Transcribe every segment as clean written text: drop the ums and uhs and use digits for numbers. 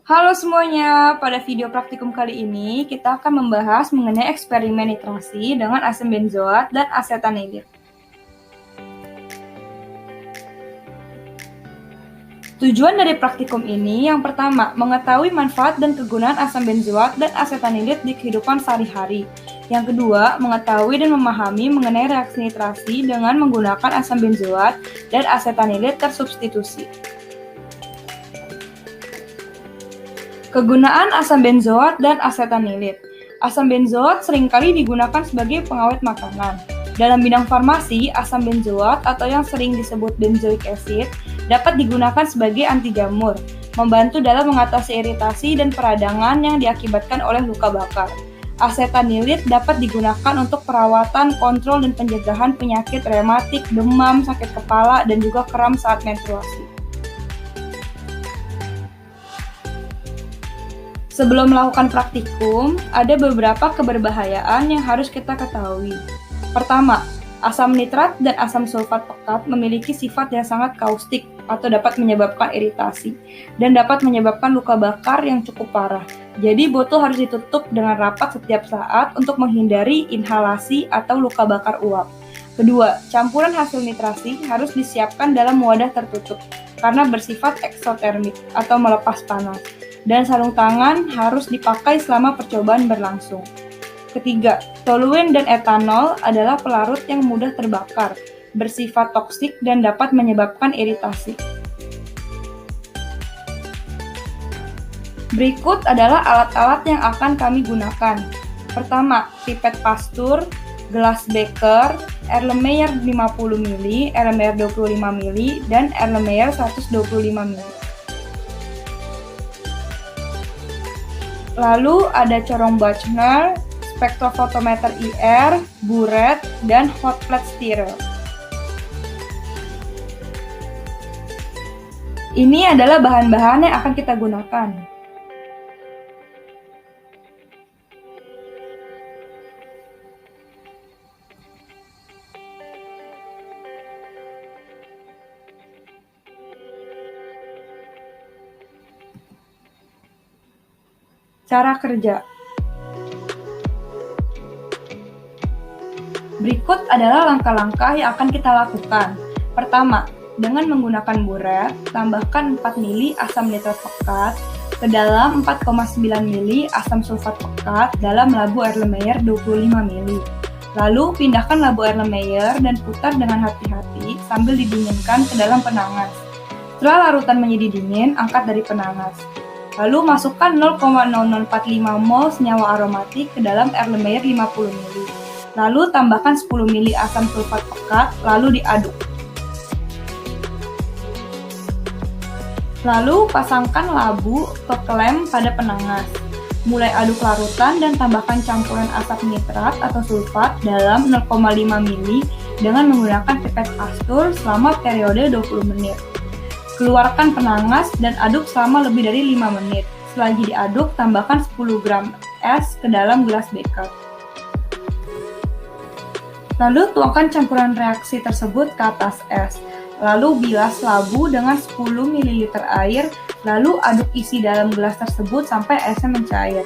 Halo semuanya, pada video praktikum kali ini kita akan membahas mengenai eksperimen nitrasi dengan asam benzoat dan asetanilid. Tujuan dari praktikum ini yang pertama, mengetahui manfaat dan kegunaan asam benzoat dan asetanilid di kehidupan sehari-hari. Yang kedua, mengetahui dan memahami mengenai reaksi nitrasi dengan menggunakan asam benzoat dan asetanilid tersubstitusi. Kegunaan asam benzoat dan asetanilid. Asam benzoat seringkali digunakan sebagai pengawet makanan. Dalam bidang farmasi, asam benzoat atau yang sering disebut benzoic acid dapat digunakan sebagai anti jamur, membantu dalam mengatasi iritasi dan peradangan yang diakibatkan oleh luka bakar. Asetanilid dapat digunakan untuk perawatan, kontrol, dan pencegahan penyakit rematik, demam, sakit kepala, dan juga kram saat menstruasi. Sebelum melakukan praktikum, ada beberapa keberbahayaan yang harus kita ketahui. Pertama, asam nitrat dan asam sulfat pekat memiliki sifat yang sangat kaustik atau dapat menyebabkan iritasi dan dapat menyebabkan luka bakar yang cukup parah. Jadi botol harus ditutup dengan rapat setiap saat untuk menghindari inhalasi atau luka bakar uap. Kedua, campuran hasil nitrasi harus disiapkan dalam wadah tertutup karena bersifat eksotermik atau melepas panas. Dan sarung tangan harus dipakai selama percobaan berlangsung. Ketiga, toluen dan etanol adalah pelarut yang mudah terbakar, bersifat toksik dan dapat menyebabkan iritasi. Berikut adalah alat-alat yang akan kami gunakan. Pertama, pipet pastur, gelas beker, Erlenmeyer 50 ml, Erlenmeyer 25 ml, dan Erlenmeyer 125 ml. Lalu ada corong Buchner, spektrofotometer IR, buret, dan hot plate steril. Ini adalah bahan-bahan yang akan kita gunakan. Cara kerja. Berikut adalah langkah-langkah yang akan kita lakukan. Pertama, dengan menggunakan buret, tambahkan 4 ml asam nitrat pekat ke dalam 4,9 ml asam sulfat pekat dalam labu Erlenmeyer 25 ml. Lalu, pindahkan labu Erlenmeyer dan putar dengan hati-hati sambil didinginkan ke dalam penangas. Setelah larutan menjadi dingin, angkat dari penangas. Lalu masukkan 0,0045 mol senyawa aromatik ke dalam Erlenmeyer 50 ml. Lalu tambahkan 10 ml asam sulfat pekat, lalu diaduk. Lalu pasangkan labu ke klem pada penangas. Mulai aduk larutan dan tambahkan campuran asam nitrat atau sulfat dalam 0,5 ml dengan menggunakan pipet pastur selama periode 20 menit. Keluarkan penangas dan aduk selama lebih dari 5 menit. Selagi diaduk, tambahkan 10 gram es ke dalam gelas beker. Lalu tuangkan campuran reaksi tersebut ke atas es. Lalu bilas labu dengan 10 ml air, lalu aduk isi dalam gelas tersebut sampai esnya mencair.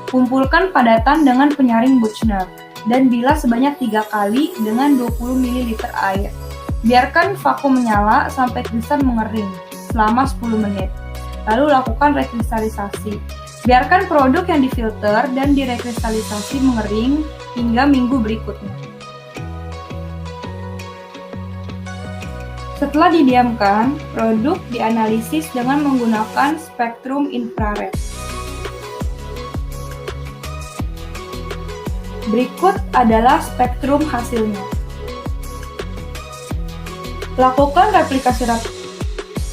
Kumpulkan padatan dengan penyaring Buchner dan bilas sebanyak 3 kali dengan 20 ml air. Biarkan vakum menyala sampai kristal mengering selama 10 menit. Lalu lakukan rekristalisasi. Biarkan produk yang difilter dan direkristalisasi mengering hingga minggu berikutnya. Setelah didiamkan, produk dianalisis dengan menggunakan spektrum infrared. Berikut adalah spektrum hasilnya. Lakukan replikasi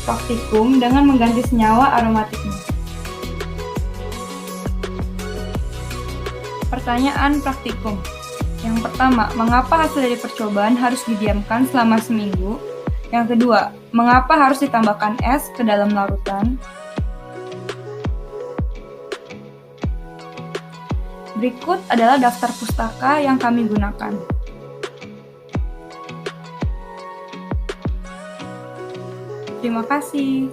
praktikum dengan mengganti senyawa aromatiknya. Pertanyaan praktikum. Yang pertama, mengapa hasil dari percobaan harus didiamkan selama seminggu? Yang kedua, mengapa harus ditambahkan es ke dalam larutan? Berikut adalah daftar pustaka yang kami gunakan. Terima kasih.